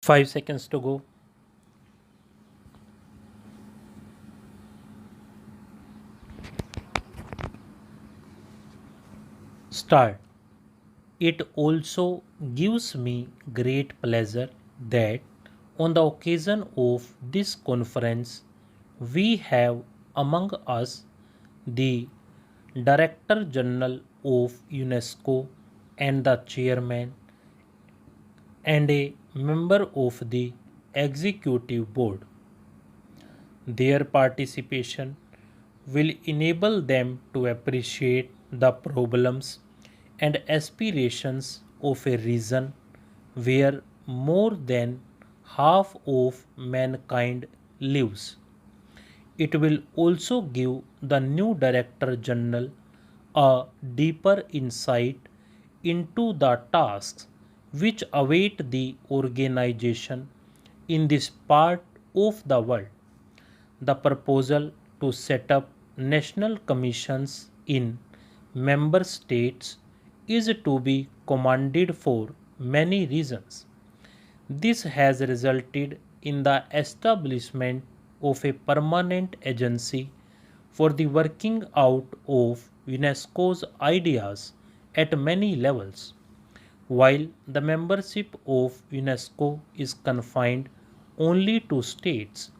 5 seconds to go. Start. It also gives me great pleasure that on the occasion of this conference, we have among us the Director General of UNESCO and the Chairman and a member of the Executive Board. Their participation will enable them to appreciate the problems and aspirations of a region where more than half of mankind lives. It will also give the new Director General a deeper insight into the tasks which await the organization in this part of the world. The proposal to set up national commissions in member states is to be commended for many reasons. This has resulted in the establishment of a permanent agency for the working out of UNESCO's ideas at many levels. While the membership of UNESCO is confined only to states,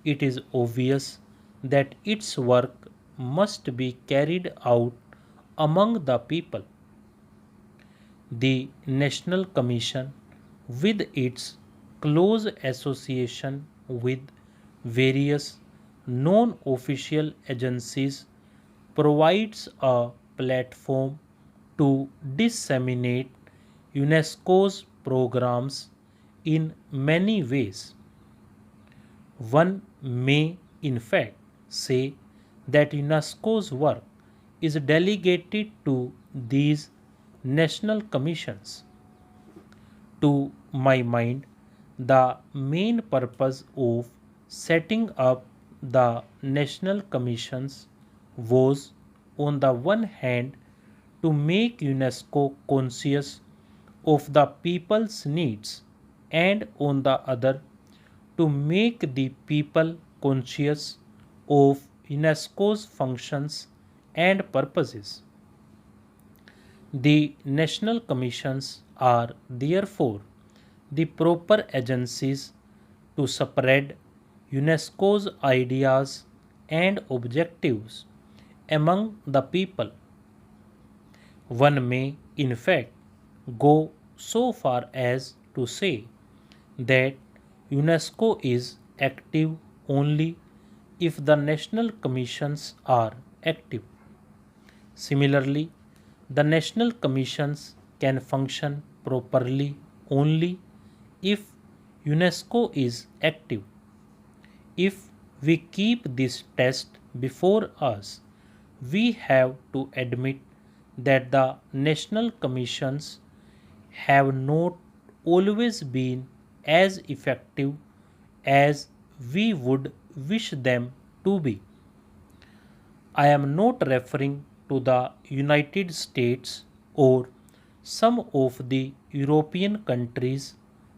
it is obvious that its work must be carried out among the people. The National Commission, with its close association with various non official agencies, provides a platform to disseminate UNESCO's programs in many ways. One may, in fact, say that UNESCO's work is delegated to these national commissions. To my mind, the main purpose of setting up the national commissions was, on the one hand, to make UNESCO conscious of the people's needs, and on the other, to make the people conscious of UNESCO's functions and purposes. The national commissions are therefore the proper agencies to spread UNESCO's ideas and objectives among the people. One may, in fact, go so far as to say that UNESCO is active only if the national commissions are active. Similarly, the national commissions can function properly only if UNESCO is active. If we keep this test before us, we have to admit that the national commissions have not always been as effective as we would wish them to be. I am not referring to the United States or some of the European countries,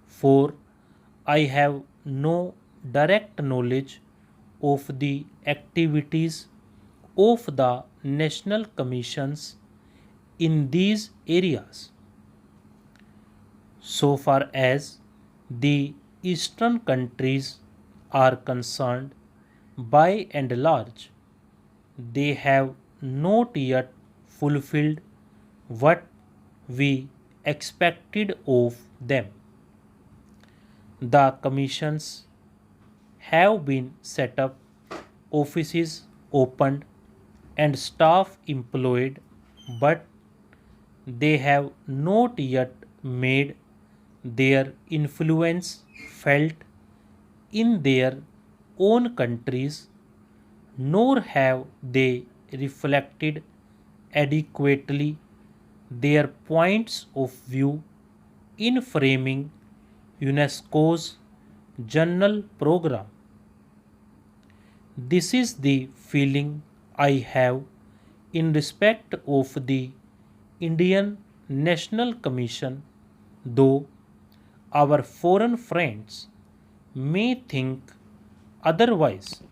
for I have no direct knowledge of the activities of the national commissions in these areas. So far as the eastern countries are concerned, by and large, they have not yet fulfilled what we expected of them. The commissions have been set up, offices opened, and staff employed, but they have not yet made their influence felt in their own countries, nor have they reflected adequately their points of view in framing UNESCO's general program. This is the feeling I have in respect of the Indian National Commission, though our foreign friends may think otherwise.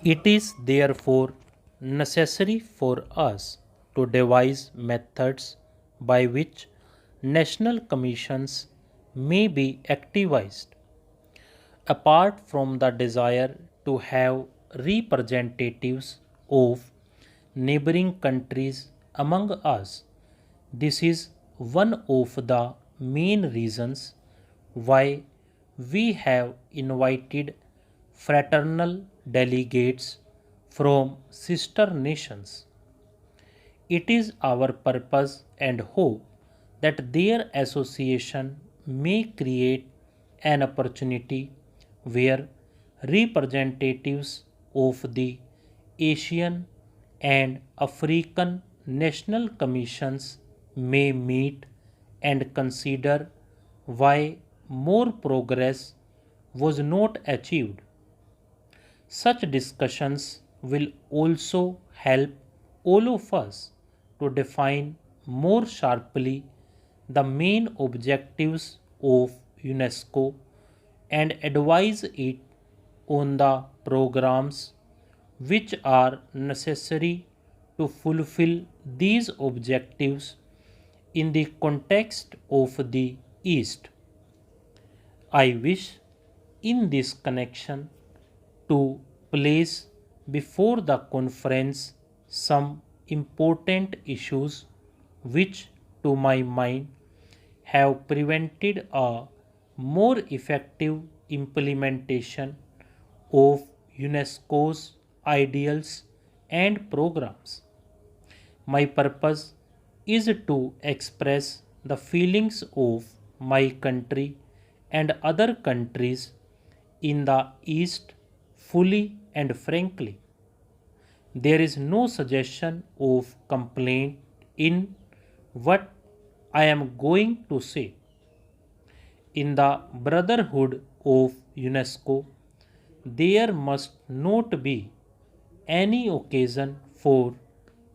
It is therefore necessary for us to devise methods by which national commissions may be activized. Apart from the desire to have representatives of neighboring countries among us, this is one of the main reasons why we have invited fraternal delegates from sister nations. It is our purpose and hope that their association may create an opportunity where representatives of the Asian and African national commissions may meet and consider why more progress was not achieved. Such discussions will also help all of us to define more sharply the main objectives of UNESCO and advise it on the programs which are necessary to fulfill these objectives in the context of the East. I wish in this connection to place before the conference some important issues which, to my mind, have prevented a more effective implementation of UNESCO's ideals and programs. My purpose is to express the feelings of my country and other countries in the East fully and frankly. There is no suggestion of complaint in what I am going to say. In the brotherhood of UNESCO, there must not be any occasion for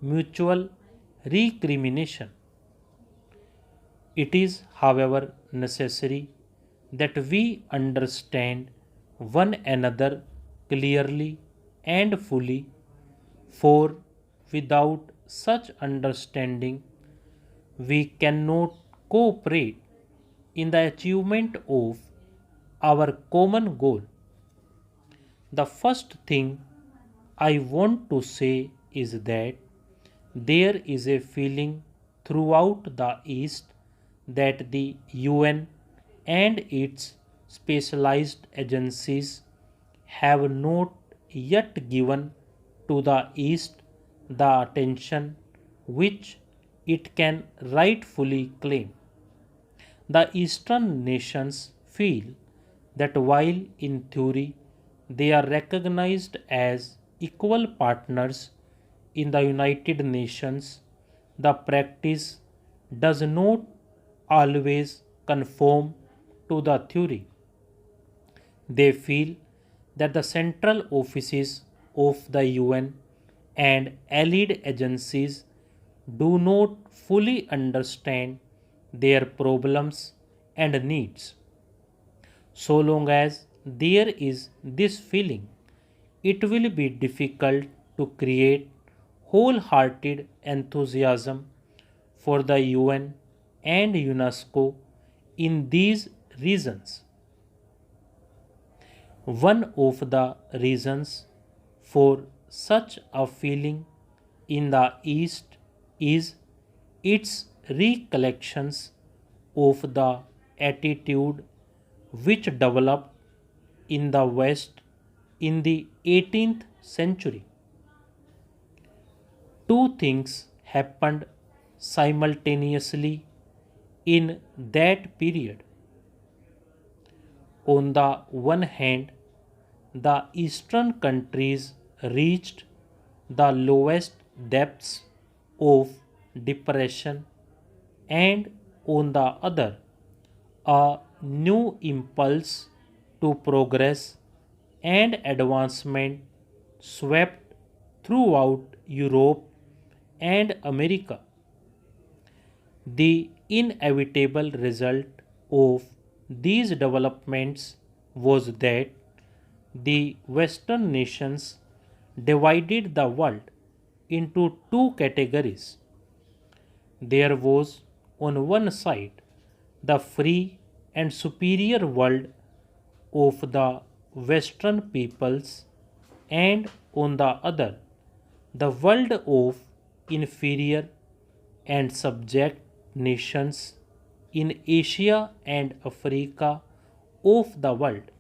mutual recrimination. It is, however, necessary that we understand one another clearly and fully, for without such understanding, we cannot cooperate in the achievement of our common goal. The first thing I want to say is that there is a feeling throughout the East that the UN and its specialized agencies have not yet given to the East the attention which it can rightfully claim. The Eastern nations feel that while in theory they are recognized as equal partners in the United Nations, the practice does not always conform to the theory. They feel that the central offices of the UN and allied agencies do not fully understand their problems and needs. So long as there is this feeling, it will be difficult to create wholehearted enthusiasm for the UN and UNESCO in these regions. One of the reasons for such a feeling in the East is its recollections of the attitude which developed in the West in the 18th century. Two things happened simultaneously in that period. On the one hand, the eastern countries reached the lowest depths of depression, and on the other, a new impulse to progress and advancement swept throughout Europe and America. The inevitable result of these developments was that the Western nations divided the world into two categories. There was, on one side, the free and superior world of the Western peoples, and on the other, the world of inferior and subject nations in Asia and Africa of the world.